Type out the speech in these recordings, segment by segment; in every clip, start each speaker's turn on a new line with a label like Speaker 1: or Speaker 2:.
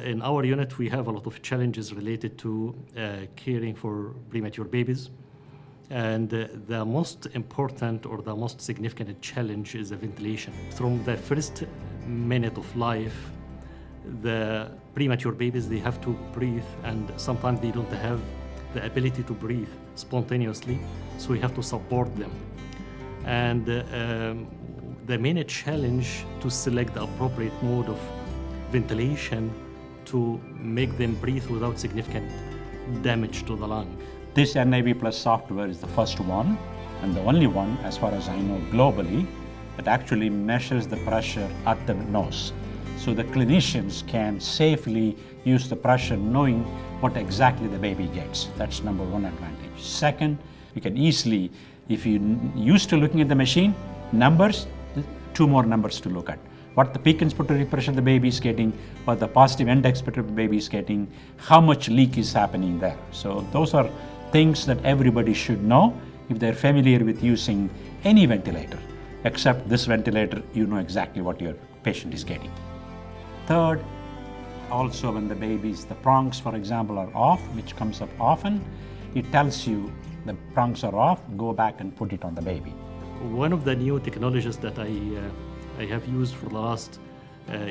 Speaker 1: in our unit, we have a lot of challenges related to caring for premature babies. And the most important or the most significant challenge is the ventilation. From the first minute of life, the premature babies, they have to breathe, and sometimes they don't have the ability to breathe spontaneously, so we have to support them. And the main challenge to select the appropriate mode of ventilation to make them breathe without significant damage to the lung.
Speaker 2: This NIV Plus software is the first one and the only one, as far as I know globally, that actually measures the pressure at the nose. So the clinicians can safely use the pressure knowing what exactly the baby gets. That's number one advantage. Second, you can easily, if you're used to looking at the machine, numbers, two more numbers to look at. What the peak inspiratory pressure the baby is getting, what the positive end expiratory the baby is getting, how much leak is happening there. So those are things that everybody should know if they're familiar with using any ventilator. Except this ventilator, you know exactly what your patient is getting. Third, also when the babies, the prongs, for example, are off, which comes up often, it tells you the prongs are off, go back and put it on the baby.
Speaker 1: One of the new technologies that I have used for the last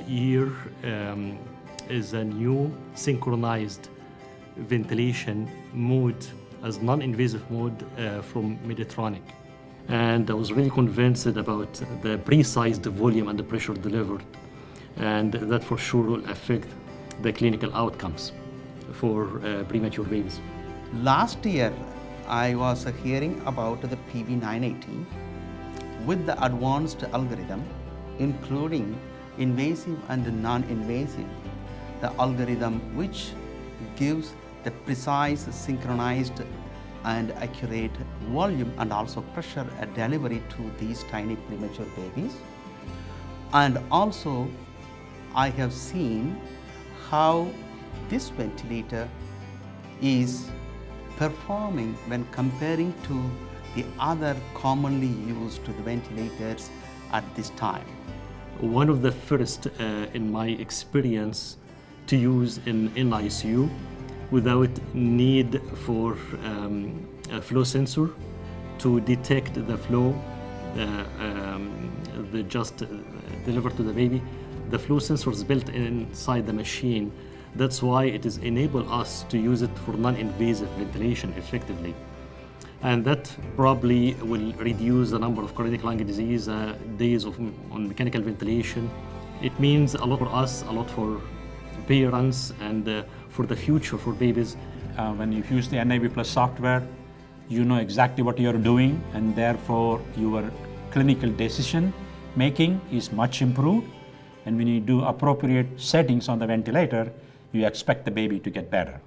Speaker 1: year is a new synchronized ventilation mode as non-invasive mode from Medtronic. And I was really convinced about the precise volume and the pressure delivered, and that for sure will affect the clinical outcomes for premature babies.
Speaker 3: Last year, I was hearing about the PB980 with the advanced algorithm, including invasive and non-invasive. The algorithm which gives the precise, synchronized and accurate volume and also pressure delivery to these tiny premature babies. And also, I have seen how this ventilator is performing when comparing to the other commonly used ventilators at this time.
Speaker 1: One of the first in my experience to use in ICU without need for a flow sensor to detect the flow just delivered to the baby. The flow sensor is built inside the machine. That's why it is enable us to use it for non-invasive ventilation effectively. And that probably will reduce the number of chronic lung disease, days on mechanical ventilation. It means a lot for us, a lot for parents, and for the future for babies.
Speaker 2: When you use the NIV Plus software, you know exactly what you're doing, and therefore your clinical decision making is much improved. And when you do appropriate settings on the ventilator, you expect the baby to get better.